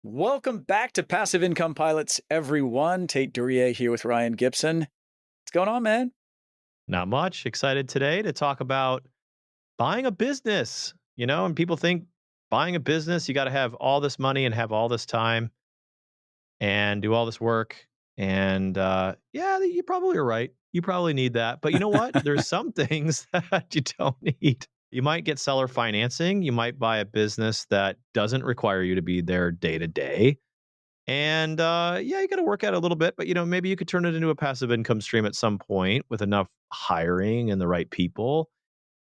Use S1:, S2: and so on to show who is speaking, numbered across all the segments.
S1: Welcome back to Passive Income Pilots, everyone. Tait Duryea here with Ryan Gibson. What's going on, man?
S2: Not much. Excited today to talk about buying a business. And people think buying a business, you got to have all this money and have all this time and do all this work. And yeah, you probably are right. You probably need that. But you know what? There's some things that you don't need. You might get seller financing. You might buy a business that doesn't require you to be there day to day. And yeah, you got to work at it a little bit, but maybe you could turn it into a passive income stream at some point with enough hiring and the right people,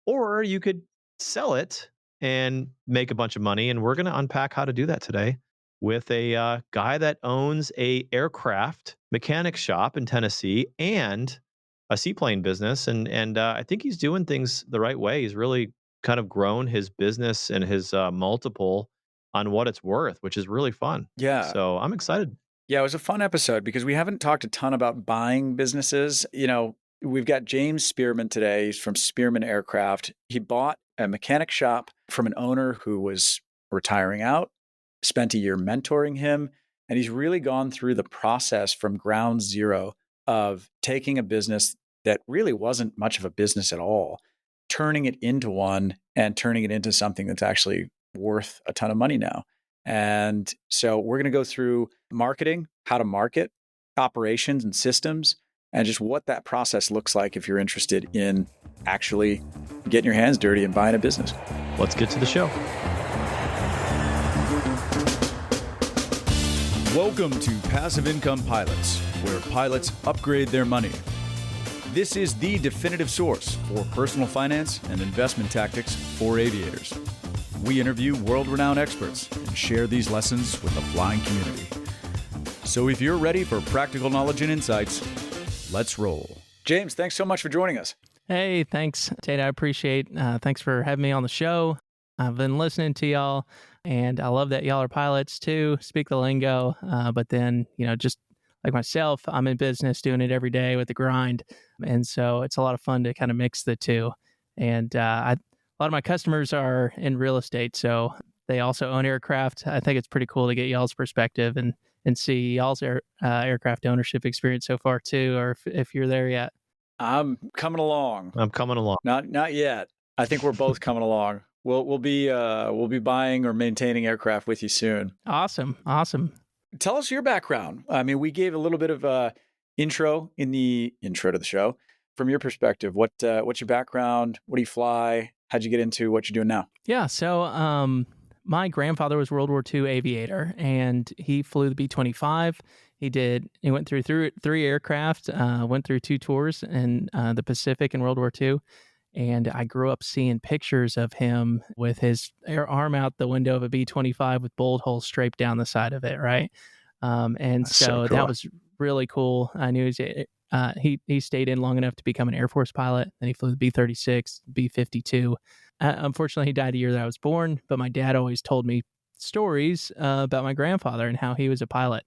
S2: or you could sell it and make a bunch of money. And we're going to unpack how to do that today with a guy that owns a aircraft mechanic shop in Tennessee and a seaplane business. And I think he's doing things the right way. He's really kind of grown his business and his multiple on what it's worth, which is really fun.
S1: Yeah.
S2: So I'm excited.
S1: Yeah, it was a fun episode because we haven't talked a ton about buying businesses. We've got James Spearman today. He's from Spearman Aircraft. He bought a mechanic shop from an owner who was retiring out, spent a year mentoring him, and he's really gone through the process from ground zero of taking a business that really wasn't much of a business at all, turning it into one and turning it into something that's actually worth a ton of money now. And so we're going to go through marketing, how to market, operations and systems, and just what that process looks like if you're interested in actually getting your hands dirty and buying a business.
S2: Let's get to the show.
S3: Welcome to Passive Income Pilots, where pilots upgrade their money. This is the definitive source for personal finance and investment tactics for aviators. We interview world-renowned experts and share these lessons with the flying community. So if you're ready for practical knowledge and insights, let's roll.
S1: James, thanks so much for joining us.
S4: Hey, thanks, Tate. I appreciate. Thanks for having me on the show. I've been listening to y'all, and I love that y'all are pilots too. Speak the lingo, but then just like myself, I'm in business, doing it every day with the grind, and so it's a lot of fun to kind of mix the two. And a lot of my customers are in real estate, so they also own aircraft. I think it's pretty cool to get y'all's perspective and see y'all's aircraft ownership experience so far too, or if you're there yet.
S1: I'm coming along.
S2: I'm coming along.
S1: Not yet. I think we're both coming along. We'll be buying or maintaining aircraft with you soon.
S4: Awesome.
S1: Tell us your background. I mean, we gave a little bit of a intro in the intro to the show. From your perspective, what's your background? What do you fly? How'd you get into what you're doing now?
S4: Yeah. So my grandfather was World War II aviator, and he flew the B-25. He went through three aircraft, went through 2 tours in the Pacific in World War II. And I grew up seeing pictures of him with his arm out the window of a B-25 with bullet holes straight down the side of it, right? And
S1: That's so cool.
S4: that was really cool. I knew he stayed in long enough to become an Air Force pilot. Then he flew the B-36, B-52. Unfortunately, he died a year that I was born, but my dad always told me stories about my grandfather and how he was a pilot.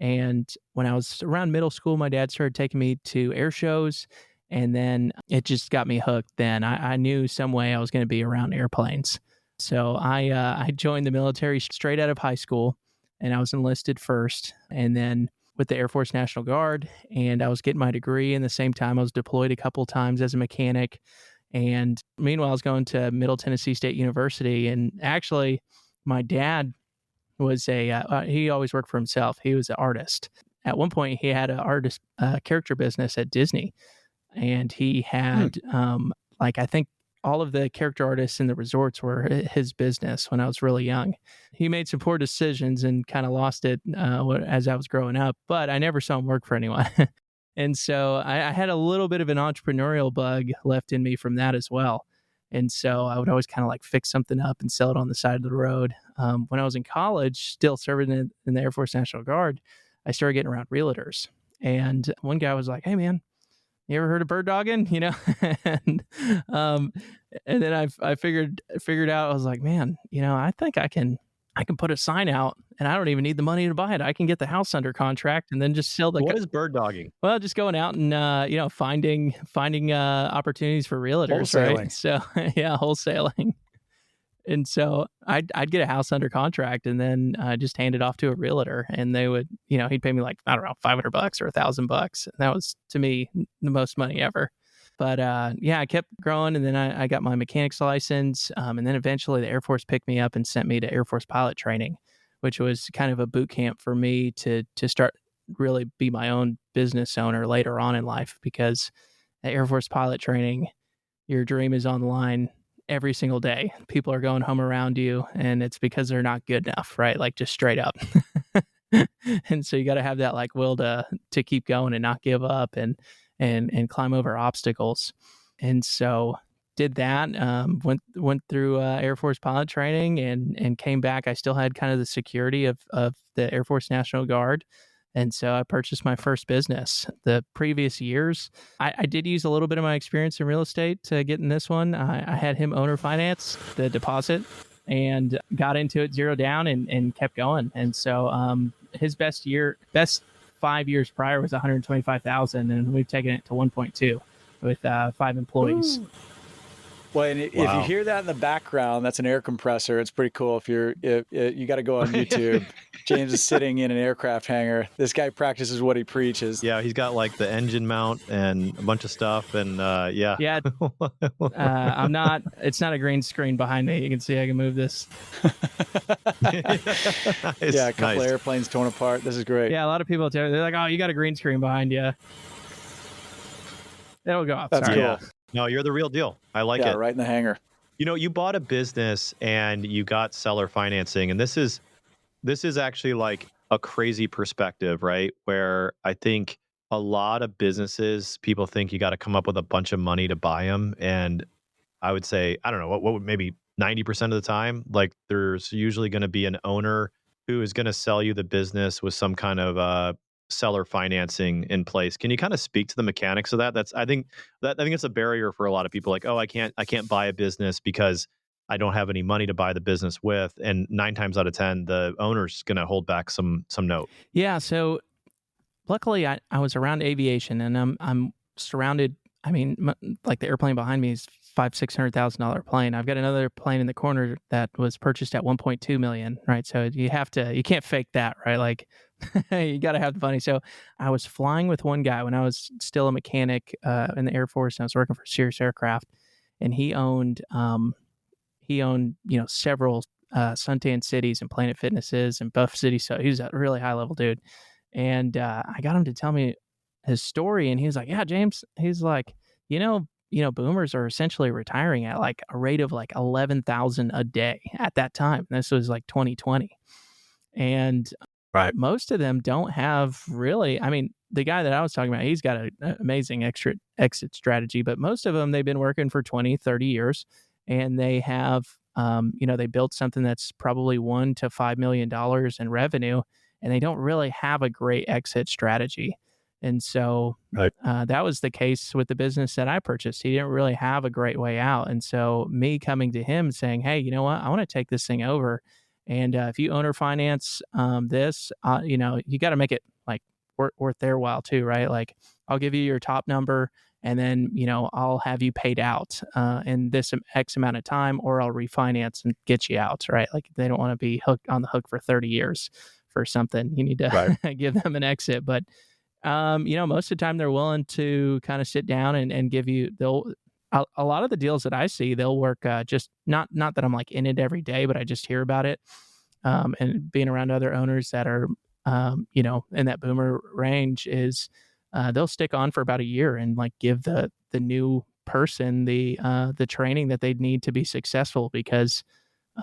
S4: And when I was around middle school, my dad started taking me to air shows, and then it just got me hooked. Then I knew some way I was going to be around airplanes. So I joined the military straight out of high school, and I was enlisted first, and then with the Air Force National Guard, and I was getting my degree. And the same time, I was deployed a couple times as a mechanic. And meanwhile, I was going to Middle Tennessee State University. And actually, my dad was he always worked for himself. He was an artist. At one point, he had an artist character business at Disney. And he had, I think all of the character artists in the resorts were his business when I was really young. He made some poor decisions and kind of lost it as I was growing up, but I never saw him work for anyone. And so I had a little bit of an entrepreneurial bug left in me from that as well. And so I would always kind of like fix something up and sell it on the side of the road. When I was in college, still serving in the Air Force National Guard, I started getting around realtors. And one guy was like, "Hey, man, you ever heard of bird dogging?" And then I figured out, I was like, man, I think I can put a sign out, and I don't even need the money to buy it. I can get the house under contract and then just sell
S2: What is bird dogging?
S4: Well, just going out and finding opportunities for realtors,
S1: Wholesaling.
S4: right? So yeah, wholesaling. And so I'd get a house under contract and then just hand it off to a realtor, and they would, he'd pay me like, I don't know, $500 or $1,000. And that was, to me, the most money ever. But yeah, I kept growing, and then I got my mechanics license. And then eventually the Air Force picked me up and sent me to Air Force pilot training, which was kind of a boot camp for me to start really be my own business owner later on in life, because at Air Force pilot training, your dream is on the line every single day. People are going home around you, and it's because they're not good enough, right? Like, just straight up. And so you got to have that like will to keep going and not give up and climb over obstacles. And so did that, went through Air Force pilot training and came back. I still had kind of the security of the Air Force National Guard. And so I purchased my first business. The previous years, I did use a little bit of my experience in real estate to get in this one. I had him owner finance the deposit and got into it zero down and kept going. And so his best 5 years prior was 125,000, and we've taken it to 1.2 with 5 employees.
S1: Ooh. Well, and if you hear that in the background, that's an air compressor. It's pretty cool. If you got to go on YouTube. James is sitting in an aircraft hangar. This guy practices what he preaches.
S2: Yeah, he's got like the engine mount and a bunch of stuff, and yeah.
S4: Yeah, it's not a green screen behind me. You can see I can move this.
S1: Yeah, a couple of airplanes torn apart. This is great.
S4: Yeah, a lot of people they're like, "Oh, you got a green screen behind you." It'll go off.
S1: That's
S4: Sorry.
S1: cool.
S2: Yeah. No, you're the real deal. I like it.
S1: Right in the hangar.
S2: You bought a business and you got seller financing, and this is actually like a crazy perspective, right? Where I think a lot of businesses, people think you got to come up with a bunch of money to buy them. And I would say, I don't know, what would maybe 90% of the time, like there's usually going to be an owner who is going to sell you the business with some kind of seller financing in place. Can you kind of speak to the mechanics of that? I think it's a barrier for a lot of people. Like, oh, I can't buy a business because I don't have any money to buy the business with. And 9 times out of 10, the owner's going to hold back some note.
S4: Yeah. So luckily I was around aviation, and I'm surrounded. I mean, like the airplane behind me is $500,000-$600,000 plane. I've got another plane in the corner that was purchased at 1.2 million. Right. So you can't fake that, right? Like, you got to have the money. So I was flying with one guy when I was still a mechanic in the Air Force, and I was working for Cirrus Aircraft, and he owned several Suntan Cities and Planet Fitnesses and Buff City. So he was a really high level dude. And I got him to tell me his story, and he was like, "Yeah, James," he's like, boomers are essentially retiring at like a rate of like 11,000 a day at that time. This was like 2020. And
S2: right,
S4: most of them don't have really, I mean, the guy that I was talking about, he's got an amazing exit strategy, but most of them, they've been working for 20, 30 years, and they have, they built something that's probably $1 to $5 million in revenue, and they don't really have a great exit strategy. And so that was the case with the business that I purchased. He didn't really have a great way out. And so me coming to him saying, "Hey, you know what? I want to take this thing over. And if you owner finance this, you got to make it like worth their while too, right? Like, I'll give you your top number, and then, I'll have you paid out in this X amount of time, or I'll refinance and get you out, right? Like, they don't want to be on the hook for 30 years for something. You need to give them an exit. But most of the time they're willing to kind of sit down and give you, a lot of the deals that I see, they'll work just not that I'm like in it every day, but I just hear about it. And being around other owners that are, in that boomer range is they'll stick on for about a year and like give the new person the training that they'd need to be successful, because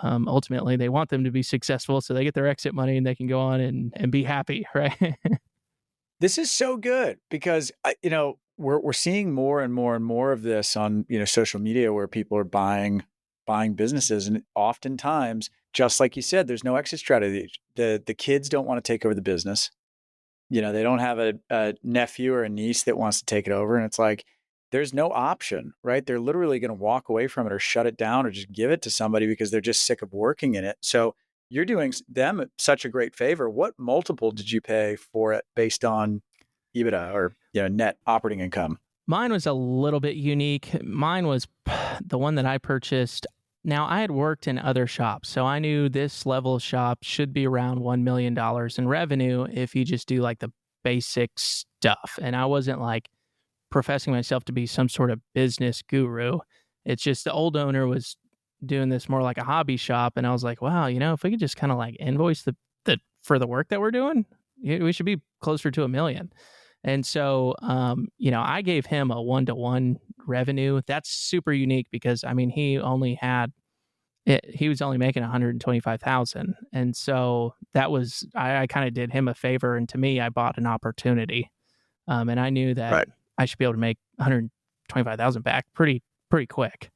S4: ultimately they want them to be successful so they get their exit money and they can go on and be happy, right?
S1: This is so good because, we're seeing more and more and more of this on, social media, where people are buying businesses. And oftentimes, just like you said, there's no exit strategy. The kids don't want to take over the business. They don't have a nephew or a niece that wants to take it over. And it's like, there's no option, right? They're literally going to walk away from it or shut it down or just give it to somebody because they're just sick of working in it. So you're doing them such a great favor. What multiple did you pay for it based on EBITDA or net operating income?
S4: Mine was a little bit unique. Mine was the one that I purchased. Now, I had worked in other shops, so I knew this level of shop should be around $1 million in revenue if you just do like the basic stuff. And I wasn't like professing myself to be some sort of business guru. It's just the old owner was doing this more like a hobby shop. And I was like, wow, if we could just kind of like invoice the for the work that we're doing, we should be closer to $1 million. And so, I gave him a 1-to-1 revenue. That's super unique because I mean, he was only making 125,000. And so that was, I kind of did him a favor. And to me, I bought an opportunity. And I knew that
S1: Right.
S4: I should be able to make 125,000 back pretty quick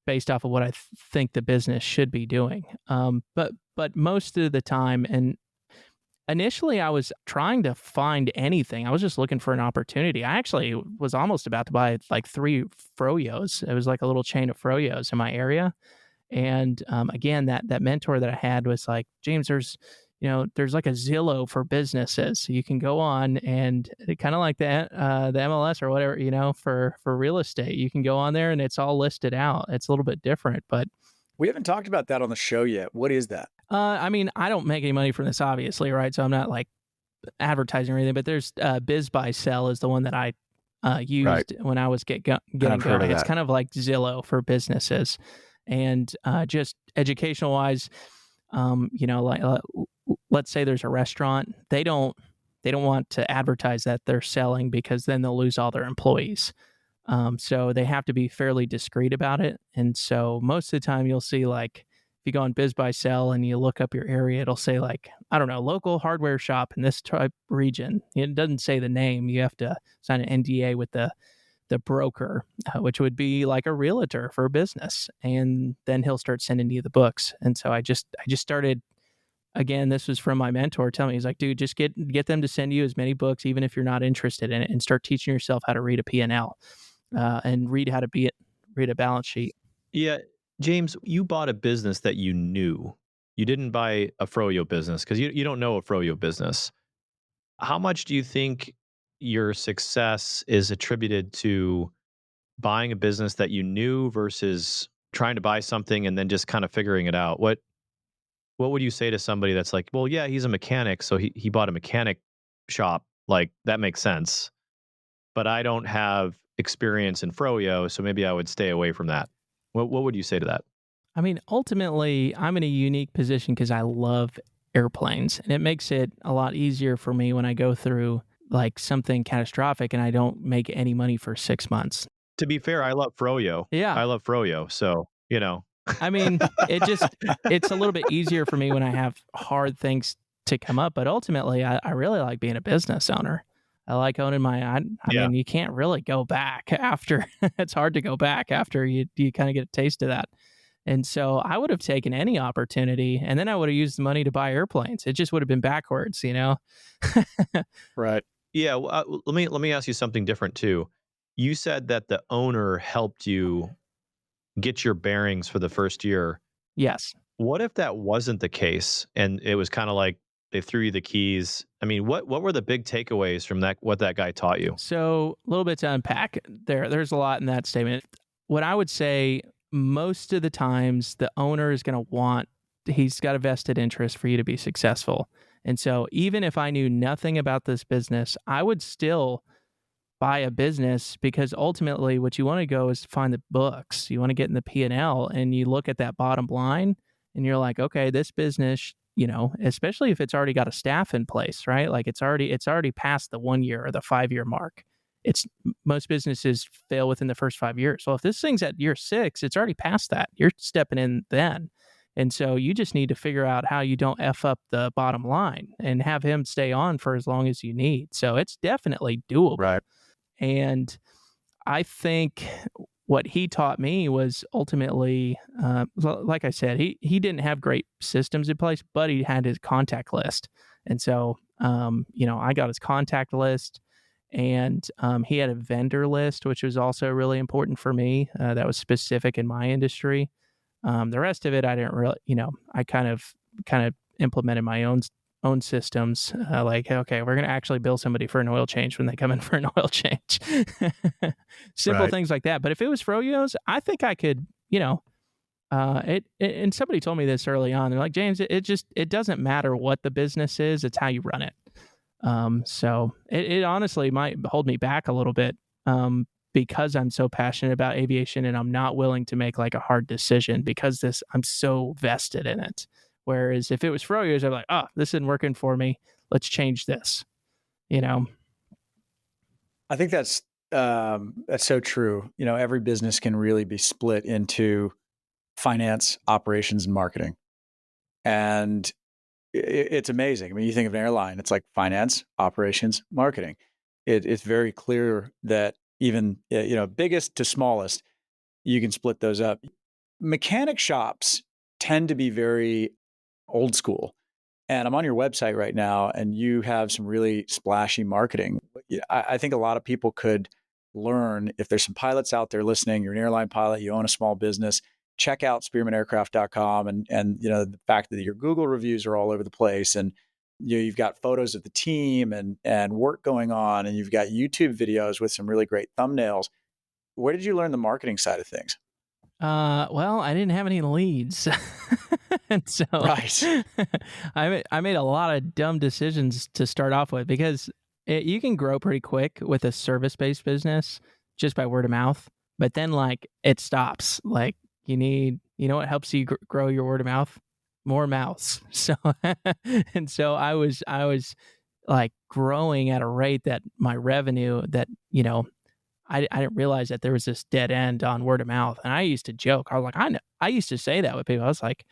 S4: based off of what I think the business should be doing. But most of the time, and initially I was trying to find anything. I was just looking for an opportunity. I actually was almost about to buy like 3 froyos. It was like a little chain of froyos in my area. And again, that mentor that I had was like, James, there's like a Zillow for businesses. So you can go on and kind of like the MLS or whatever, for real estate. You can go on there and it's all listed out. It's a little bit different, but
S1: We haven't talked about that on the show yet. What is that?
S4: I mean, I don't make any money from this, obviously, right? So I'm not like advertising or anything. But there's Biz Buy Sell is the one that I used
S1: Right.
S4: when I was getting
S1: I've heard of
S4: going. It's
S1: that.
S4: kind of like Zillow for businesses, and just educational wise, let's say there's a restaurant, they don't want to advertise that they're selling because then they'll lose all their employees. So they have to be fairly discreet about it. And so most of the time you'll see like if you go on Biz Buy Sell and you look up your area, it'll say like, I don't know, local hardware shop in this type region. It doesn't say the name. You have to sign an NDA with the broker, which would be like a realtor for a business. And then he'll start sending you the books. And so I just started. Again, this was from my mentor telling me, he's like, dude, just get them to send you as many books, even if you're not interested in it, and start teaching yourself how to read a P&L and read how to read a balance sheet.
S2: Yeah, James, you bought a business that you knew. You didn't buy a froyo business because you don't know a froyo business. How much do you think your success is attributed to buying a business that you knew versus trying to buy something and then just kind of figuring it out? What would you say to somebody that's like, well, yeah, he's a mechanic, so he bought a mechanic shop. Like, that makes sense. But I don't have experience in froyo, so maybe I would stay away from that. What would you say to that?
S4: I mean, ultimately, I'm in a unique position because I love airplanes, and it makes it a lot easier for me when I go through like something catastrophic and I don't make any money for 6 months.
S2: To be fair, I love froyo.
S4: Yeah.
S2: I love froyo, so,
S4: I mean, it's a little bit easier for me when I have hard things to come up, but ultimately, I really like being a business owner. I like owning I
S2: Yeah.
S4: mean, you can't really go back after. It's hard to go back after you kind of get a taste of that. And so I would have taken any opportunity, and then I would have used the money to buy airplanes. It just would have been backwards,
S1: Right.
S2: Yeah, well, let me ask you something different too. You said that the owner helped you get your bearings for the first year.
S4: Yes.
S2: What if that wasn't the case and it was kind of like they threw you the keys? I mean, what were the big takeaways from what that guy taught you?
S4: So a little bit to unpack there. There's a lot in that statement. What I would say, most of the times, the owner is going to he's got a vested interest for you to be successful. And so even if I knew nothing about this business, I would still buy a business because ultimately what you want to go is find the books. You want to get in the P&L and you look at that bottom line and you're like, okay, this business, especially if it's already got a staff in place, right? Like it's already past the 1 year or the 5 year mark. Most businesses fail within the first 5 years. Well, if this thing's at year 6, it's already past that. You're stepping in then. And so you just need to figure out how you don't F up the bottom line and have him stay on for as long as you need. So it's definitely doable.
S1: Right.
S4: And I think what he taught me was ultimately, like I said, he didn't have great systems in place, but he had his contact list. And so, I got his contact list, and he had a vendor list, which was also really important for me. That was specific in my industry. The rest of it, I didn't really, I kind of implemented my own systems. Like, okay, we're going to actually bill somebody for an oil change when they come in for an oil change. Simple
S1: Right.
S4: things like that. But if it was froyos, I think I could, And somebody told me this early on. They're like, James, it doesn't matter what the business is, it's how you run it. So it honestly might hold me back a little bit, because I'm so passionate about aviation and I'm not willing to make like a hard decision because I'm so vested in it. Whereas if it was for years, I'm like, oh, this isn't working for me. Let's change this. You know.
S1: I think that's so true. Every business can really be split into finance, operations, and marketing. And it's amazing. I mean, you think of an airline, it's like finance, operations, marketing. It's very clear that even, biggest to smallest, you can split those up. Mechanic shops tend to be very old school. And I'm on your website right now, and you have some really splashy marketing. I think a lot of people could learn, if there's some pilots out there listening, you're an airline pilot, you own a small business, check out spearmanaircraft.com, and the fact that your Google reviews are all over the place, and you've got photos of the team and work going on, and you've got YouTube videos with some really great thumbnails. Where did you learn the marketing side of things?
S4: Well, I didn't have any leads. And so
S1: Right.
S4: I made a lot of dumb decisions to start off with, because you can grow pretty quick with a service-based business just by word of mouth, but then like it stops. Like you know what helps you grow your word of mouth? More mouths. So and so I was like growing at a rate that my revenue that, I didn't realize that there was this dead end on word of mouth. And I used to joke. I was like, I used to say that with people. I was like,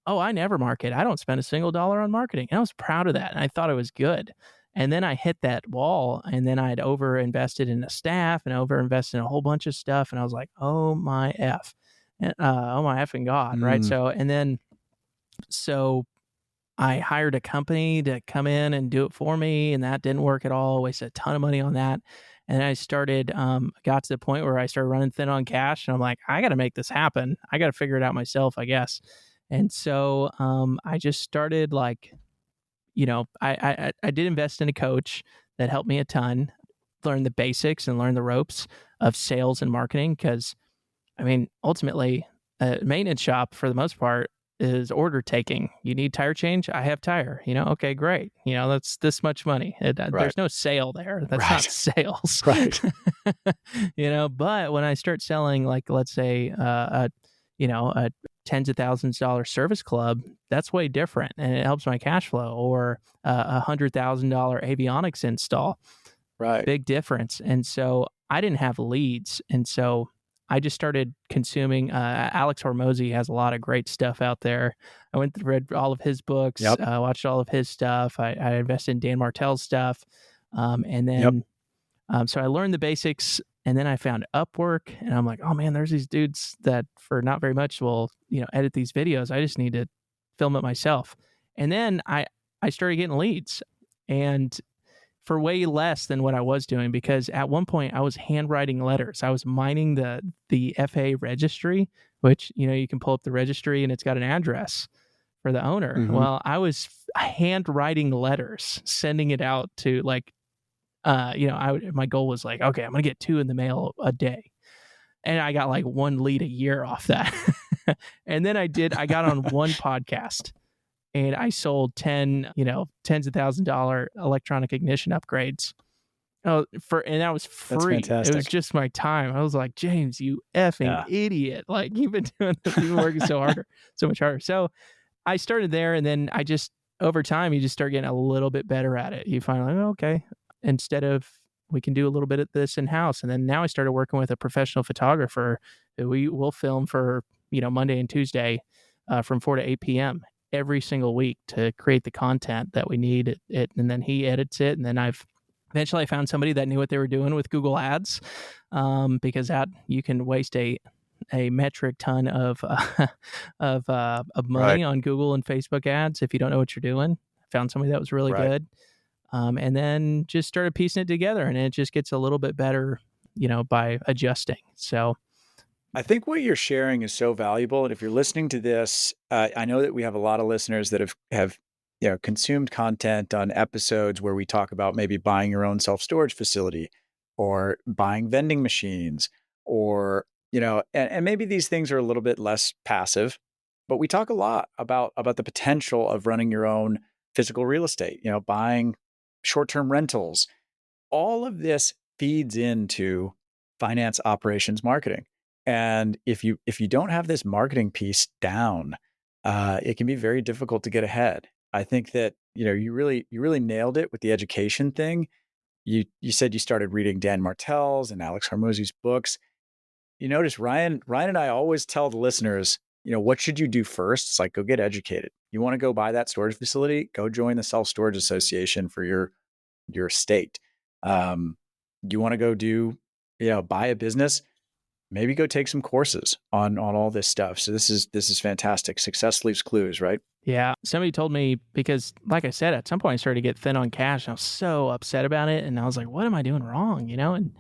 S4: oh, I never market. I don't spend a single dollar on marketing. And I was proud of that. And I thought it was good. And then I hit that wall, and then I'd over invested in the staff and over invested in a whole bunch of stuff. And I was like, oh my F, oh my effing God. Right. So I hired a company to come in and do it for me, and that didn't work at all. Wasted a ton of money on that. And I got to the point where I started running thin on cash, and I'm like, I got to make this happen. I got to figure it out myself, I guess. And so I just started like, I did invest in a coach that helped me a ton, learn the basics and learn the ropes of sales and marketing. Because, I mean, ultimately, a maintenance shop for the most part is order taking. You need tire change? I have tire. Okay, great. That's this much money. There's no sale there. That's not sales.
S1: Right.
S4: But when I start selling, like, let's say, a tens of thousands dollar service club, that's way different, and it helps my cash flow. Or $100,000 avionics install,
S1: Right.
S4: big difference. And so I didn't have leads, and so I just started consuming. Alex Hormozy has a lot of great stuff out there. I went and read all of his books, watched all of his stuff. I invested in Dan Martell's stuff, and then so I learned the basics. And then I found Upwork, and I'm like, oh man, there's these dudes that for not very much will, edit these videos. I just need to film it myself. And then I started getting leads, and for way less than what I was doing, because at one point I was handwriting letters. I was mining the FAA registry, which, you can pull up the registry and it's got an address for the owner.
S1: Mm-hmm.
S4: Well, I was handwriting letters, sending it out to like, my goal was like, okay, I'm going to get 2 in the mail a day. And I got like 1 lead a year off that. And then I got on one podcast, and I sold 10, tens of $1,000 electronic ignition upgrades. And that was free.
S1: That's fantastic.
S4: It was just my time. I was like, James, you effing idiot. Like, you've been doing this, you've been working so much harder. So I started there, and then over time, you just start getting a little bit better at it. You find like, okay, instead of, we can do a little bit of this in-house. And then now I started working with a professional photographer who we will film for, Monday and Tuesday from 4 to 8 p.m. every single week to create the content that we need. And then he edits it. And then eventually I found somebody that knew what they were doing with Google Ads, because you can waste a metric ton of money on Google and Facebook ads if you don't know what you're doing. I found somebody that was really good. And then just started piecing it together, and it just gets a little bit better, by adjusting. So
S1: I think what you're sharing is so valuable. And if you're listening to this, I know that we have a lot of listeners that have consumed content on episodes where we talk about maybe buying your own self-storage facility, or buying vending machines, or and maybe these things are a little bit less passive, but we talk a lot about the potential of running your own physical real estate, buying short-term rentals. All of this feeds into finance operations marketing. And if you don't have this marketing piece down, it can be very difficult to get ahead. I think that, you really nailed it with the education thing. You said you started reading Dan Martell's and Alex Hormozy's books. You notice Ryan and I always tell the listeners, what should you do first? It's like, go get educated. You want to go buy that storage facility? Go join the Self-Storage Association for your estate. You want to go do, buy a business? Maybe go take some courses on all this stuff. So this is fantastic. Success leaves clues, right?
S4: Yeah. Somebody told me, because like I said, at some point I started to get thin on cash. And I was so upset about it. And I was like, what am I doing wrong? And one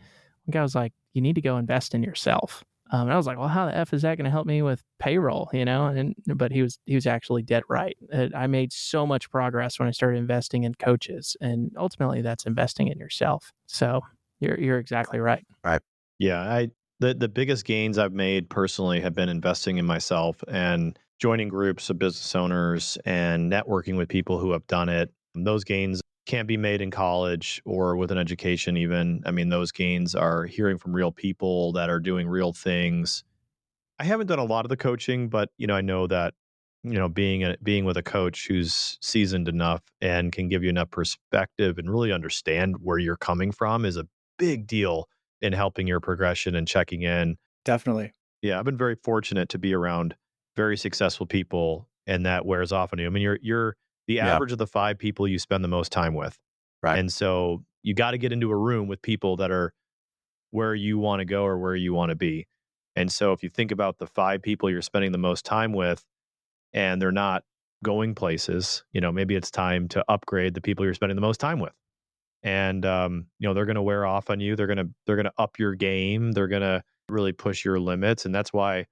S4: guy was like, you need to go invest in yourself. And I was like, well, how the F is that going to help me with payroll? But he was actually dead right. I made so much progress when I started investing in coaches, and ultimately that's investing in yourself. So you're exactly right.
S2: Right. Yeah. The biggest gains I've made personally have been investing in myself and joining groups of business owners and networking with people who have done it. Those gains can't be made in college or with an education even. I mean, those gains are hearing from real people that are doing real things. I haven't done a lot of the coaching, but I know that being with a coach who's seasoned enough and can give you enough perspective and really understand where you're coming from is a big deal in helping your progression and checking in.
S1: Definitely.
S2: Yeah, I've been very fortunate to be around very successful people, and that wears off on you. I mean, you're the average of the 5 people you spend the most time with.
S1: Right.
S2: And so you got to get into a room with people that are where you want to go or where you want to be. And so if you think about the 5 people you're spending the most time with and they're not going places, maybe it's time to upgrade the people you're spending the most time with. And they're going to wear off on you. They're going to up your game. They're going to really push your limits. And that's why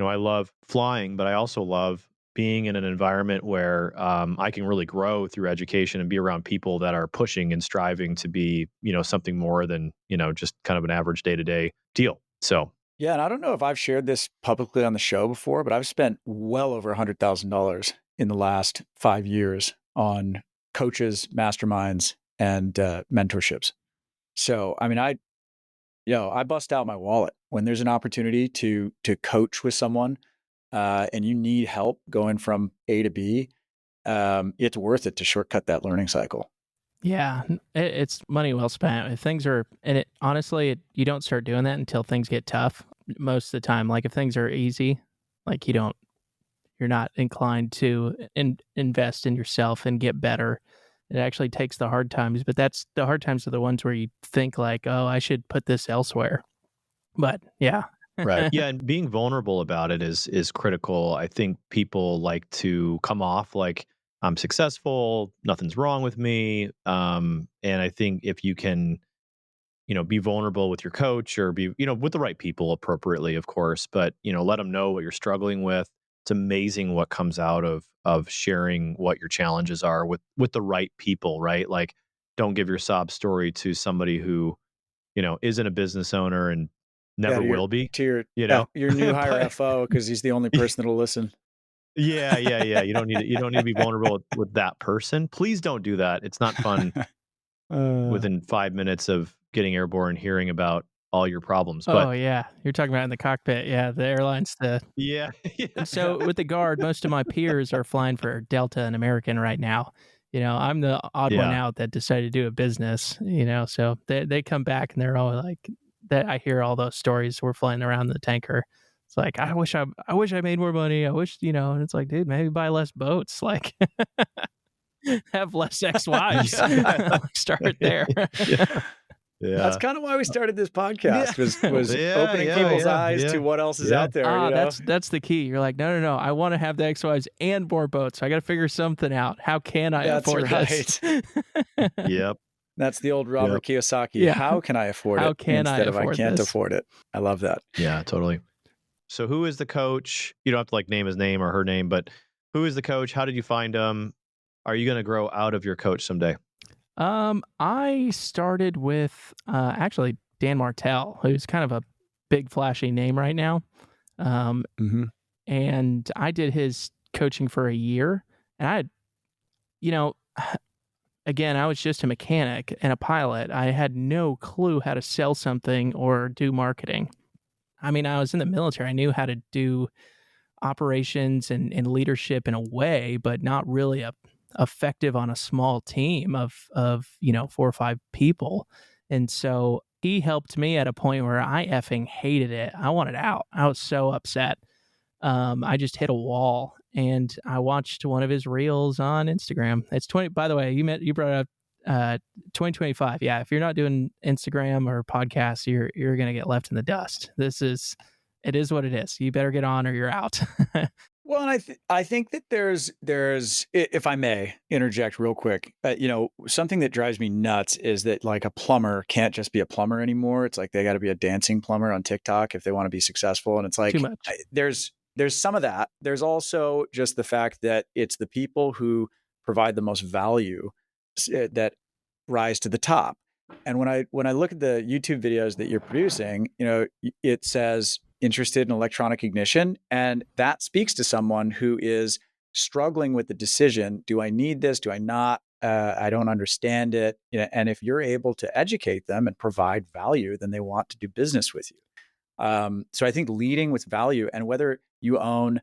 S2: I love flying, but I also love being in an environment where I can really grow through education and be around people that are pushing and striving to be, something more than, just kind of an average day-to-day deal. So,
S1: yeah. And I don't know if I've shared this publicly on the show before, but I've spent well over $100,000 in the last 5 years on coaches, masterminds, and mentorships. So, I mean, I bust out my wallet when there's an opportunity to coach with someone, and you need help going from A to B. It's worth it to shortcut that learning cycle.
S4: Yeah, it's money well spent. If things are, and honestly, you don't start doing that until things get tough. Most of the time, like if things are easy, like you're not inclined to invest in yourself and get better. It actually takes the hard times, but the hard times are the ones where you think like, oh, I should put this elsewhere. But yeah.
S2: right. Yeah. And being vulnerable about it is critical. I think people like to come off like I'm successful, nothing's wrong with me. And I think if you can, be vulnerable with your coach or be, with the right people appropriately, of course, but, let them know what you're struggling with. It's amazing what comes out of sharing what your challenges are with the right people, right? Like, don't give your sob story to somebody who, isn't a business owner and never will be.
S1: To your new hire FO, because he's the only person that'll listen.
S2: Yeah. You don't need to be vulnerable with that person. Please don't do that. It's not fun within 5 minutes of getting airborne, hearing about all your problems. But,
S4: oh yeah, you're talking about in the cockpit. Yeah, the airlines.
S2: Yeah.
S4: So with the guard, most of my peers are flying for Delta and American right now. I'm the odd one out that decided to do a business. So they come back and they're all like, that. I hear all those stories. We're flying around the tanker. It's like I wish I made more money. I wish and it's like, dude, maybe buy less boats. Like have less ex-wives. Start there.
S2: Yeah.
S1: That's kind of why we started this podcast, was opening people's eyes to what else is out there.
S4: That's the key. You're like, no. I want to have the ex-wives and more boats. I got to figure something out. How can I afford this?
S2: Yep.
S1: That's the old Robert Kiyosaki. Yeah. How can I afford it?
S4: How can I afford
S1: I can't
S4: this?
S1: afford it. I love that.
S2: Yeah, totally. So who is the coach? You don't have to like name his name or her name, but who is the coach? How did you find him? Are you going to grow out of your coach someday?
S4: I started with actually Dan Martell, who's kind of a big flashy name right now.
S3: Mm-hmm.
S4: And I did his coaching for a year, and I had, you know, again, I was just a mechanic and a pilot. I had no clue how to sell something or do marketing. I mean, I was in the military. I knew how to do operations and leadership in a way, but not really effective on a small team of 4 or 5 people. And so he helped me at a point where I effing hated it. I wanted out. I was so upset. I just hit a wall, and I watched one of his reels on Instagram. It's 20. By the way, you brought up 2025. Yeah, if you're not doing Instagram or podcasts, you're gonna get left in the dust. It is what it is. You better get on or you're out.
S1: Well, and I think that there's if I may interject real quick, something that drives me nuts is that like a plumber can't just be a plumber anymore. It's like they got to be a dancing plumber on TikTok if they want to be successful, and it's like
S4: Too much.
S1: There's some of that. There's also just the fact that it's the people who provide the most value that rise to the top. And when I look at the YouTube videos that you're producing, it says interested in electronic ignition, and that speaks to someone who is struggling with the decision: do I need this? Do I not? I don't understand it. And if you're able to educate them and provide value, then they want to do business with you. So I think leading with value, and whether you own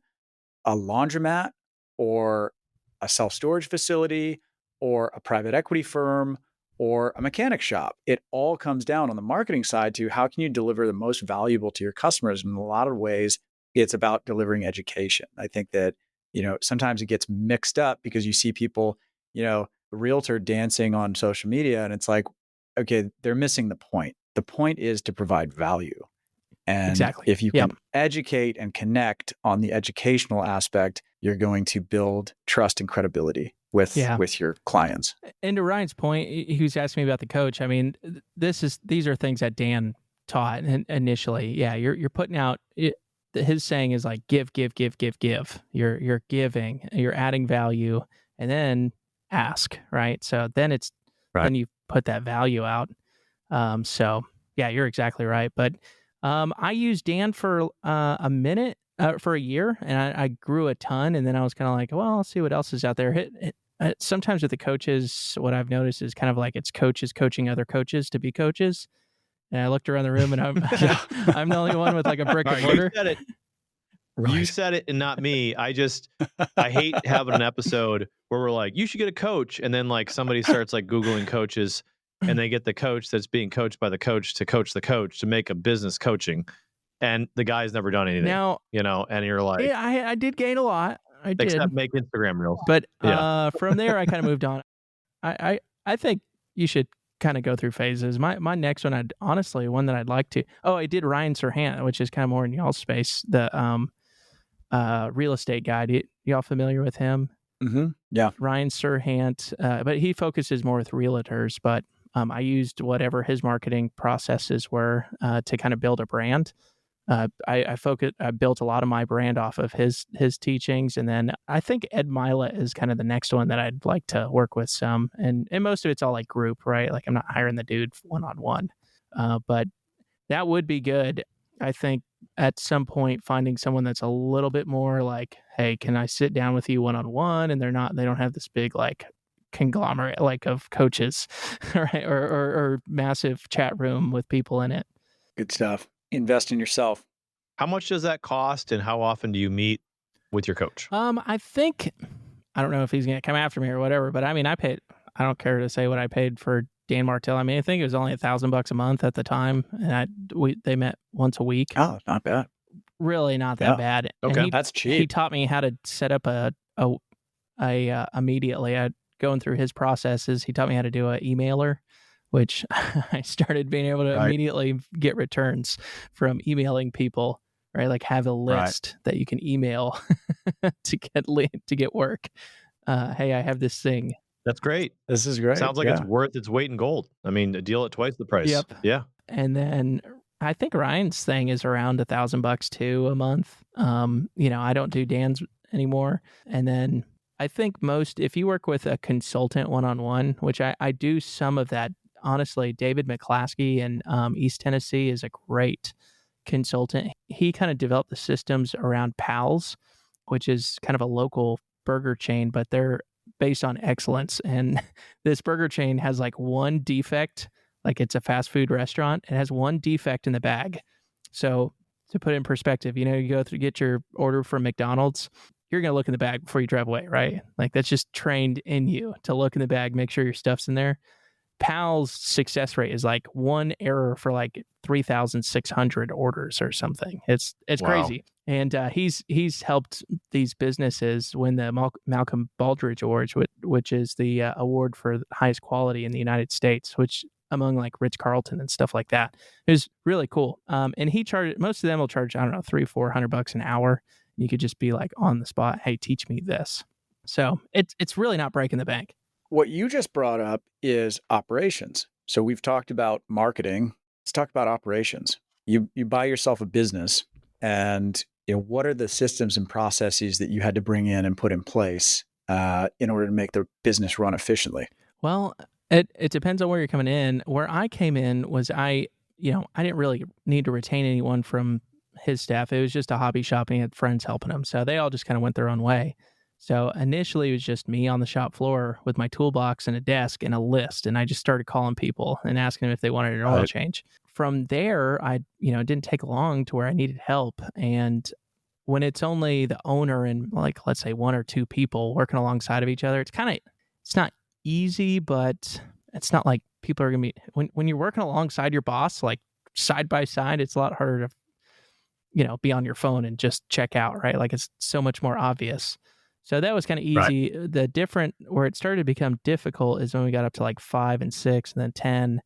S1: a laundromat or a self-storage facility or a private equity firm or a mechanic shop, it all comes down on the marketing side to how can you deliver the most valuable to your customers. And in a lot of ways, it's about delivering education. I think that, sometimes it gets mixed up because you see people, a realtor dancing on social media, and it's like, okay, they're missing the point. The point is to provide value. And
S4: Exactly.
S1: if you can educate and connect on the educational aspect, you're going to build trust and credibility with your clients.
S4: And to Ryan's point, he was asking me about the coach. I mean, these are things that Dan taught initially. Yeah, you're putting out his saying is like give. You're giving, you're adding value, and then ask, right? So then then you put that value out. So yeah, you're exactly right. But I used Dan for a minute, for a year, and I grew a ton. And then I was kind of like, well, I'll see what else is out there. Sometimes with the coaches, what I've noticed is kind of like it's coaches coaching other coaches to be coaches. And I looked around the room, and I'm I'm the only one with like a brick and mortar.
S2: You said it. Right. You said it, and not me. I hate having an episode where we're like, you should get a coach, and then like somebody starts like Googling coaches, and they get the coach that's being coached by the coach to coach the coach to make a business coaching, and the guy's never done anything.
S4: Now,
S2: and you're like,
S4: yeah, I did gain a lot. I did.
S2: Except make Instagram reels.
S4: But from there, I kind of moved on. I think you should kind of go through phases. My next one, one that I'd like to. Oh, I did Ryan Serhant, which is kind of more in y'all's space. The real estate guy. Y'all familiar with him?
S1: Mm-hmm. Yeah.
S4: Ryan Serhant, but he focuses more with realtors. But I used whatever his marketing processes were to kind of build a brand. I built a lot of my brand off of his teachings, and then I think Ed Mila is kind of the next one that I'd like to work with some, and most of it's all like group, right? Like I'm not hiring the dude one-on-one, but that would be good. I think at some point finding someone that's a little bit more like, hey, can I sit down with you one-on-one? And they don't have this big like conglomerate like of coaches, right? Or massive chat room with people in it.
S1: Good stuff. Invest in yourself.
S2: How much does that cost, and how often do you meet with your coach?
S4: I think, I don't know if he's going to come after me or whatever, but I mean, I don't care to say what I paid for Dan Martell. I mean, I think it was only $1,000 a month at the time, and they met once a week.
S1: Oh, not bad.
S4: Really not that bad.
S2: Okay,
S1: that's cheap.
S4: He taught me how to set up immediately. Going through his processes, he taught me how to do an emailer, which I started being able to immediately get returns from emailing people, right? Like have a list that you can email to get work. Hey, I have this thing.
S2: That's great.
S1: This is great.
S2: Sounds like it's worth its weight in gold. I mean, a deal at twice the price.
S4: Yep.
S2: Yeah.
S4: And then I think Ryan's thing is around $1,000 too a month. I don't do Dan's anymore. And then I think if you work with a consultant one-on-one, which I do some of that, honestly, David McClaskey in East Tennessee is a great consultant. He kind of developed the systems around Pals, which is kind of a local burger chain, but they're based on excellence. And this burger chain has like one defect, like it's a fast food restaurant. It has one defect in the bag. So to put it in perspective, you go through, get your order from McDonald's, you're going to look in the bag before you drive away, right? Like that's just trained in you to look in the bag, make sure your stuff's in there. Pal's success rate is like one error for like 3,600 orders or something. It's
S2: Wow.
S4: crazy. And he's helped these businesses win the Malcolm Baldrige Awards, which is the award for the highest quality in the United States, which among like Ritz-Carlton and stuff like that. It was really cool. And he charged, most of them will charge, I don't know, $300-$400 an hour. You could just be like on the spot, hey, teach me this. So it's really not breaking the bank.
S1: What you just brought up is operations. So we've talked about marketing. Let's talk about operations. You buy yourself a business, and what are the systems and processes that you had to bring in and put in place in order to make the business run efficiently?
S4: Well, it depends on where you're coming in. Where I came in was I didn't really need to retain anyone from his staff. It was just a hobby shop, and he had friends helping him. So they all just kind of went their own way. So initially it was just me on the shop floor with my toolbox and a desk and a list. And I just started calling people and asking them if they wanted an oil change. From there, it didn't take long to where I needed help. And when it's only the owner and like, let's say 1 or 2 people working alongside of each other, it's not easy, but it's not like people are going to be, when you're working alongside your boss, like side by side, it's a lot harder to, be on your phone and just check out, right? Like it's so much more obvious. So that was kind of easy. Right. Where it started to become difficult is when we got up to like 5 and 6 and then 10.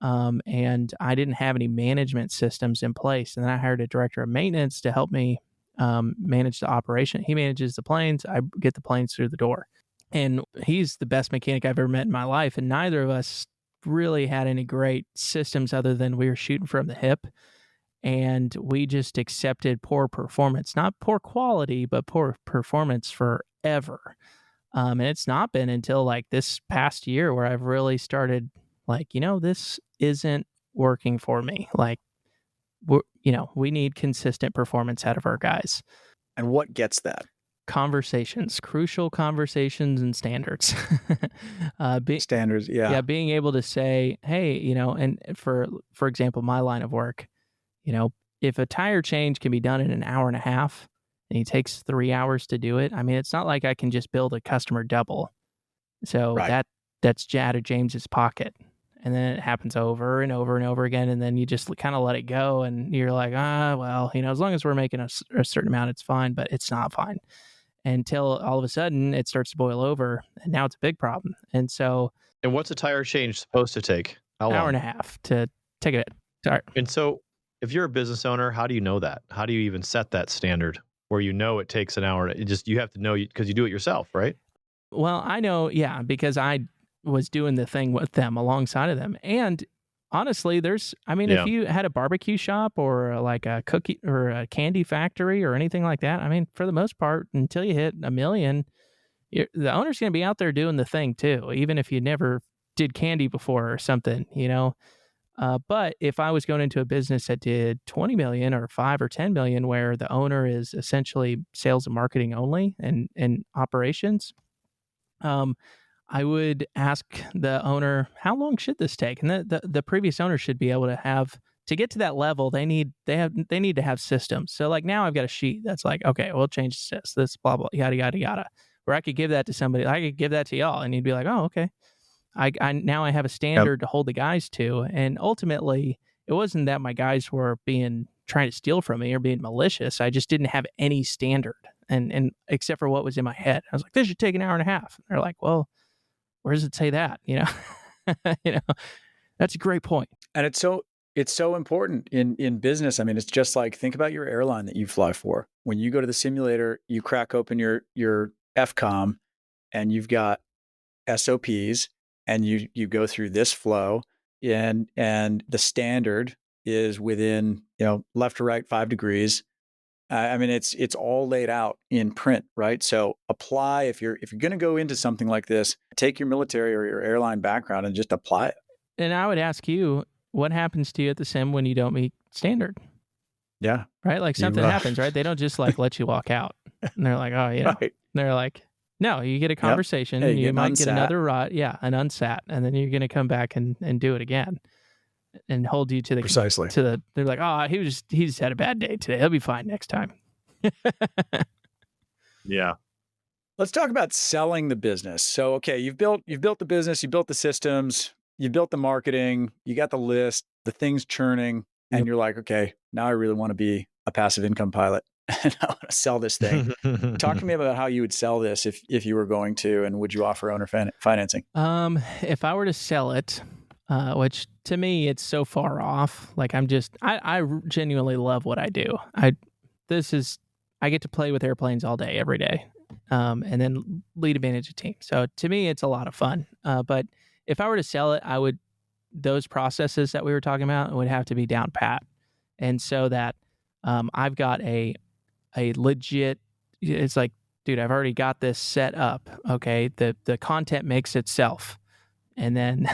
S4: And I didn't have any management systems in place. And then I hired a director of maintenance to help me manage the operation. He manages the planes. I get the planes through the door. And he's the best mechanic I've ever met in my life. And neither of us really had any great systems other than we were shooting from the hip. And we just accepted poor performance, not poor quality, but poor performance forever. And it's not been until like this past year where I've really started like, this isn't working for me. Like, we need consistent performance out of our guys.
S1: And what gets that?
S4: Conversations, crucial conversations and standards.
S1: Standards, yeah.
S4: Yeah, being able to say, hey, and for example, my line of work, if a tire change can be done in an hour and a half and it takes 3 hours to do it, I mean, it's not like I can just build a customer double. So right. That's out of James's pocket. And then it happens over and over and over again. And then you just kind of let it go. And you're like, well, as long as we're making a certain amount, it's fine, but it's not fine until all of a sudden it starts to boil over. And now it's a big problem. And so.
S2: And what's a tire change supposed to take? How long?
S4: Hour and a half to take it. Sorry.
S2: And so, if you're a business owner, how do you know that? How do you even set that standard where it takes an hour? You have to know because you do it yourself, right?
S4: Well, I know, yeah, because I was doing the thing with them alongside of them. And honestly, if you had a barbecue shop or like a cookie or a candy factory or anything like that, I mean, for the most part, until you hit 1 million, the owner's going to be out there doing the thing too, even if you never did candy before or something, But if I was going into a business that did 20 million or 5 or 10 million, where the owner is essentially sales and marketing only and operations, I would ask the owner, how long should this take? And the previous owner should be able to get to that level. They need to have systems. So like now I've got a sheet that's like, okay, we'll change this blah, blah, yada, yada, yada, where I could give that to somebody. I could give that to y'all and you'd be like, oh, okay. I now I have a standard to hold the guys to. And ultimately it wasn't that my guys were trying to steal from me or being malicious. I just didn't have any standard and except for what was in my head. I was like, this should take an hour and a half. And they're like, well, where does it say that? That's a great point.
S1: And it's so important in business. I mean, it's just like, think about your airline that you fly for. When you go to the simulator, you crack open your FCOM and you've got SOPs and you go through this flow and the standard is within, left to right 5 degrees. I mean, it's all laid out in print, right? So apply, if you're going to go into something like this, take your military or your airline background and just apply it.
S4: And I would ask you, what happens to you at the sim when you don't meet standard?
S1: Yeah.
S4: right? Like something happens, right? They don't just like let you walk out. And they're like, oh,
S1: Right.
S4: they're like, no, you get a conversation.
S1: Hey, you get an
S4: might get
S1: unsat.
S4: another ride. Yeah, an unsat. And then you're going to come back and do it again and hold you to the,
S1: Precisely.
S4: they're like, oh, he just had a bad day today. He'll be fine next time.
S2: Yeah.
S1: Let's talk about selling the business. So, okay, you've built the business, you built the systems, you built the marketing, you got the list, the thing's churning, and you're like, okay, now I really want to be a passive income pilot and I want to sell this thing. Talk to me about how you would sell this if you were going to, and would you offer owner financing?
S4: If I were to sell it, which to me it's so far off. Like I genuinely love what I do. I get to play with airplanes all day, every day, and then lead a manage team. So to me, it's a lot of fun. But if I were to sell it, those processes that we were talking about would have to be down pat, and so that I've got a legit. It's like, dude, I've already got this set up. Okay, the content makes itself. And then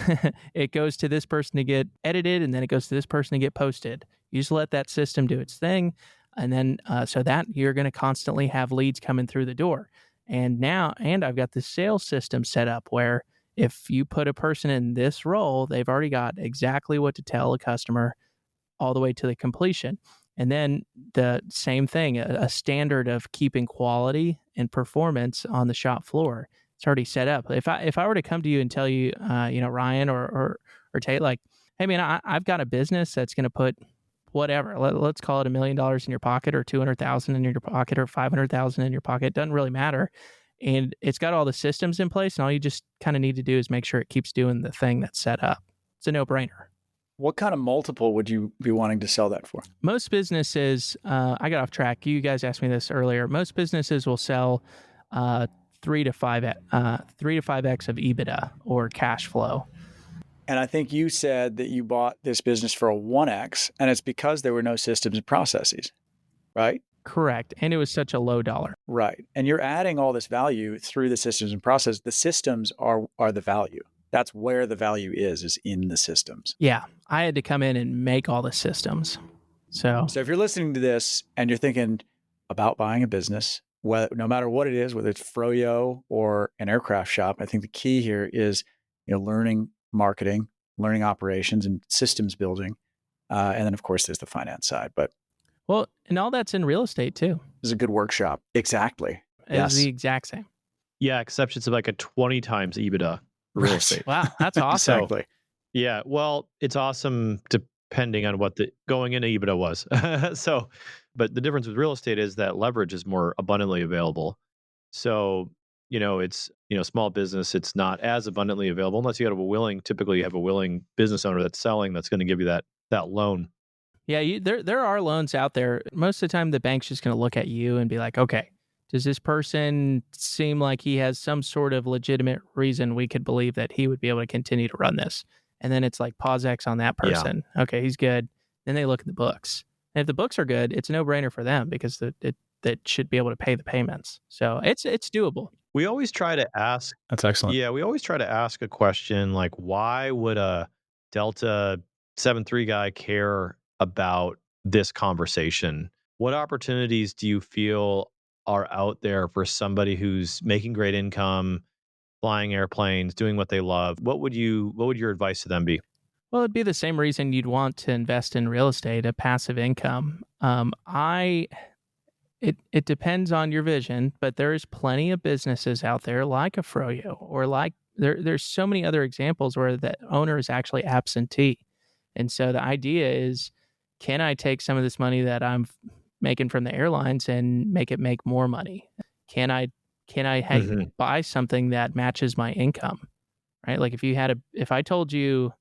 S4: it goes to this person to get edited, and then it goes to this person to get posted. You just let that system do its thing, and then so that you're going to constantly have leads coming through the door. And I've got the sales system set up where if you put a person in this role, they've already got exactly what to tell a customer all the way to the completion. And then the same thing, a standard of keeping quality and performance on the shop floor. It's already set up. If I were to come to you and tell you, Ryan or Tait, like, hey man, I've got a business that's going to put whatever, let's call it $1 million in your pocket, or 200,000 in your pocket, or 500,000 in your pocket. It doesn't really matter, and it's got all the systems in place, and all you just kind of need to do is make sure it keeps doing the thing that's set up. It's a no-brainer.
S1: What kind of multiple would you be wanting to sell that for?
S4: Most businesses, I got off track. You guys asked me this earlier. Most businesses will sell 3 to 5x of EBITDA or cash flow.
S1: And I think you said that you bought this business for a 1x, and it's because there were no systems and processes, right?
S4: Correct. And it was such a low dollar.
S1: Right. And you're adding all this value through the systems and process. The systems are the value. That's where the value is in the systems.
S4: Yeah. I had to come in and make all the systems. So
S1: if you're listening to this and you're thinking about buying a business, no matter what it is, whether it's Froyo or an aircraft shop, I think the key here is, learning marketing, learning operations, and systems building. And then, of course, there's the finance side. But
S4: and all that's in real estate too.
S1: This is a good workshop. Exactly.
S4: It's the exact same.
S2: Yeah, except it's like a 20 times EBITDA real estate.
S4: Wow, that's awesome.
S1: Exactly.
S2: Yeah, well, it's awesome depending on what the going into EBITDA was. But the difference with real estate is that leverage is more abundantly available. So, it's, small business, it's not as abundantly available unless typically you have a willing business owner that's selling, that's going to give you that loan.
S4: Yeah, there are loans out there. Most of the time, the bank's just going to look at you and be like, okay, does this person seem like he has some sort of legitimate reason we could believe that he would be able to continue to run this? And then it's like pause X on that person. Yeah. Okay, he's good. Then they look at the books. And if the books are good, it's a no-brainer for them because that should be able to pay the payments. So it's doable.
S2: We always try to ask.
S3: That's excellent.
S2: Yeah, we always try to ask a question like, why would a Delta 7-3 guy care about this conversation? What opportunities do you feel are out there for somebody who's making great income, flying airplanes, doing what they love? What would your advice to them be?
S4: Well, it'd be the same reason you'd want to invest in real estate, a passive income. It depends on your vision, but there's plenty of businesses out there like a Froyo or like there's so many other examples where the owner is actually absentee. And so the idea is, can I take some of this money that I'm making from the airlines and make it make more money? Can I buy something that matches my income? Right? Like if I told you,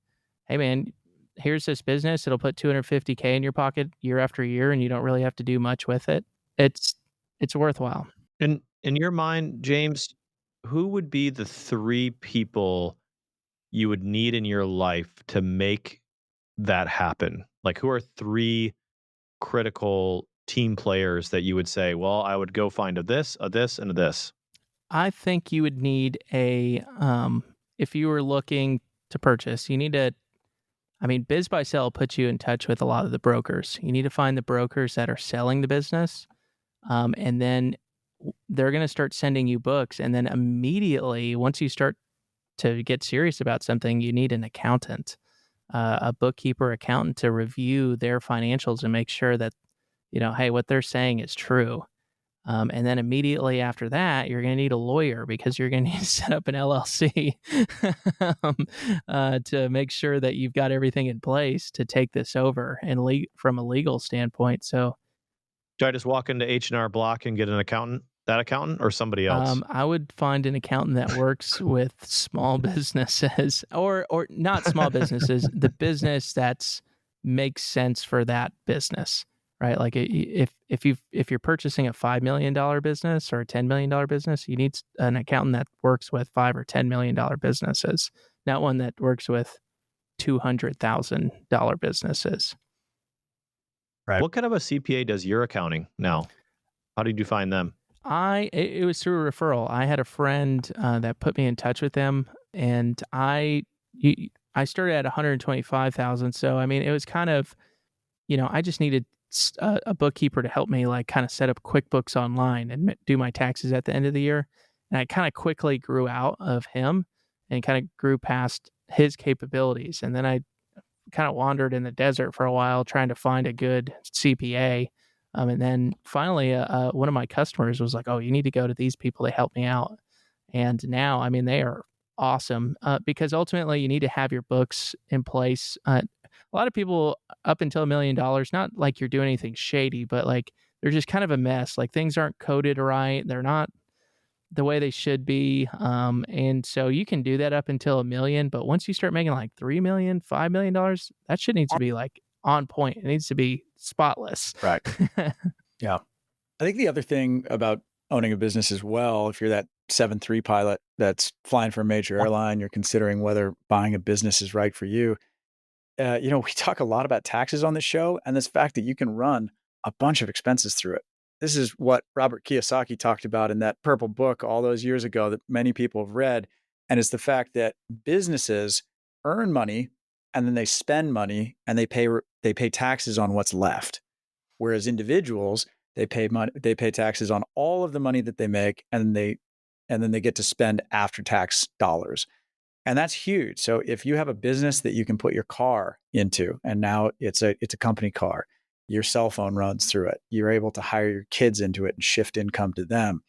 S4: hey man, here's this business, it'll put $250K in your pocket year after year and you don't really have to do much with it. It's worthwhile.
S2: And in your mind, James, who would be the 3 people you would need in your life to make that happen? Like, who are 3 critical team players that you would say, well, I would go find a this, and a this?
S4: I think you would need if you were looking to purchase, you need I mean, Biz by Sell puts you in touch with a lot of the brokers. You need to find the brokers that are selling the business, and then they're going to start sending you books. And then immediately, once you start to get serious about something, you need an accountant, a bookkeeper, accountant to review their financials and make sure that, hey, what they're saying is true. And then immediately after that, you're going to need a lawyer because you're going to need to set up an LLC to make sure that you've got everything in place to take this over and from a legal standpoint. So
S2: Do I just walk into H&R Block and get an accountant, that accountant, or somebody else?
S4: I would find an accountant that works with small businesses or not small businesses, the business that's makes sense for that business, right? Like if you're purchasing a $5 million business or a $10 million business, you need an accountant that works with $5 or $10 million businesses, not one that works with $200,000 businesses.
S2: Right. What kind of a CPA does your accounting now? How did you find them?
S4: It was through a referral. I had a friend that put me in touch with them, and I started at 125,000. So I mean, it was kind of, I just needed a bookkeeper to help me like kind of set up QuickBooks online and do my taxes at the end of the year. And I kind of quickly grew out of him and kind of grew past his capabilities. And then I kind of wandered in the desert for a while trying to find a good CPA. And then finally, one of my customers was like, "Oh, you need to go to these people. They help me out." And now, I mean, they are awesome because ultimately you need to have your books in place. A lot of people up until $1 million, not like you're doing anything shady, but like they're just kind of a mess. Like things aren't coded right. They're not the way they should be. And so you can do that up until $1 million. But once you start making like $3 million, $5 million, that shit needs to be like on point. It needs to be spotless.
S1: Right. Yeah. I think the other thing about owning a business as well, if you're that 7-3 pilot that's flying for a major airline, you're considering whether buying a business is right for you. We talk a lot about taxes on this show and this fact that you can run a bunch of expenses through it. This is what Robert Kiyosaki talked about in that purple book all those years ago that many people have read. And it's the fact that businesses earn money and then they spend money and they pay taxes on what's left. Whereas individuals, they pay taxes on all of the money that they make, and then they get to spend after-tax dollars. And that's huge. So if you have a business that you can put your car into, and now it's a company car, your cell phone runs through it, you're able to hire your kids into it and shift income to them.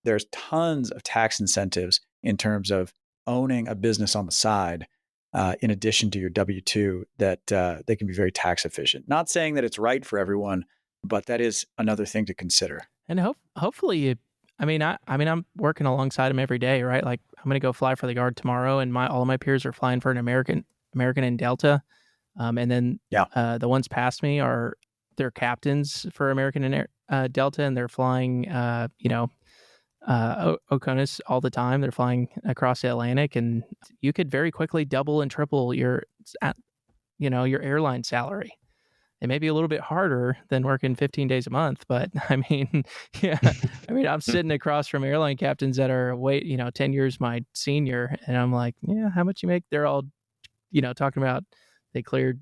S1: There's tons of tax incentives in terms of owning a business on the side, in addition to your W-2, that they can be very tax efficient. Not saying that it's right for everyone, but that is another thing to consider.
S4: And hopefully, I'm working alongside him every day, right? Like I'm going to go fly for the Guard tomorrow, and all of my peers are flying for an American and Delta, and then the ones past me they're captains for American and Delta, and they're flying, Oconus all the time. They're flying across the Atlantic, and you could very quickly double and triple your airline salary. It may be a little bit harder than working 15 days a month, but I mean, yeah, I'm sitting across from airline captains that are 10 years my senior, and I'm like, yeah, how much you make? They're all, talking about they cleared,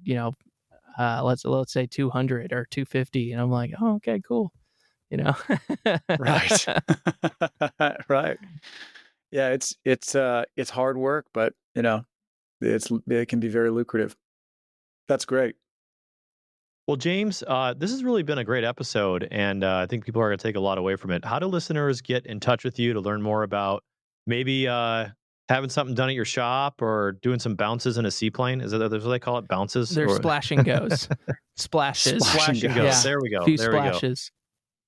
S4: let's say 200 or 250, and I'm like, oh, okay, cool,
S1: Right. Right. Yeah, it's hard work, but it can be very lucrative. That's great.
S2: Well, James, this has really been a great episode, and I think people are going to take a lot away from it. How do listeners get in touch with you to learn more about maybe having something done at your shop or doing some bounces in a seaplane? Is that what they call it, bounces?
S4: They're splash and goes, splashes,
S2: Splash and goes.
S4: Yeah.
S2: There we go.
S4: Few
S2: There
S4: splashes.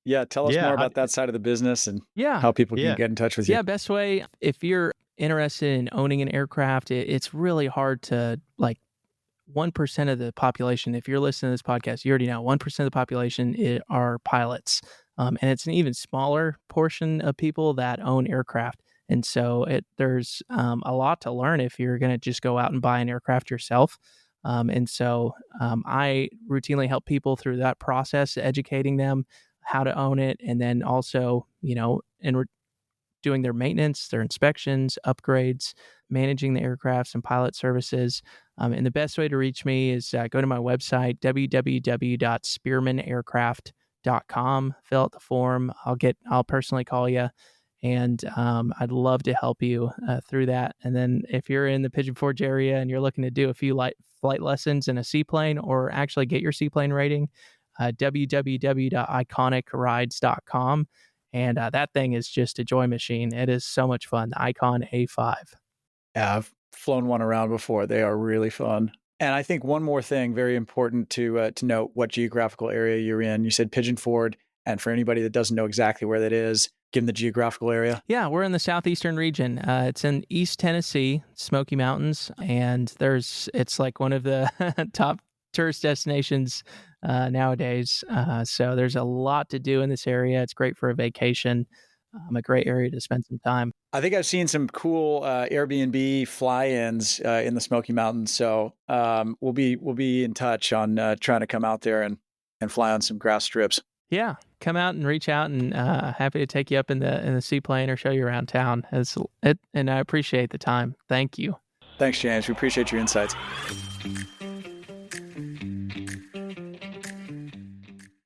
S2: we go.
S1: Yeah, tell us more about that side of the business and
S4: Yeah.
S1: how people can get in touch with you.
S4: Yeah, best way, if you're interested in owning an aircraft, it's really hard to 1% of the population. If you're listening to this podcast, you already know 1% of the population are pilots. And it's an even smaller portion of people that own aircraft. And so there's a lot to learn if you're going to just go out and buy an aircraft yourself. And so I routinely help people through that process, educating them how to own it. And then also, doing their maintenance, their inspections, upgrades, managing the aircrafts and pilot services. And the best way to reach me is go to my website, www.spearmanaircraft.com. Fill out the form. I'll personally call you, and I'd love to help you through that. And then if you're in the Pigeon Forge area and you're looking to do a few flight lessons in a seaplane, or actually get your seaplane rating, www.iconicrides.com. And that thing is just a joy machine. It is so much fun. The Icon A5.
S1: Yeah, I've flown one around before. They are really fun. And I think one more thing, very important to note what geographical area you're in. You said Pigeon Forge, and for anybody that doesn't know exactly where that is, give them the geographical area.
S4: Yeah, we're in the southeastern region. It's in East Tennessee, Smoky Mountains, and it's like one of the top tourist destinations nowadays. So there's a lot to do in this area. It's great for a vacation. A great area to spend some time.
S1: I think I've seen some cool Airbnb fly-ins in the Smoky Mountains. So we'll be in touch on trying to come out there and fly on some grass strips.
S4: Yeah, come out and reach out, and happy to take you up in the seaplane or show you around town. And I appreciate the time. Thank you.
S1: Thanks, James. We appreciate your insights.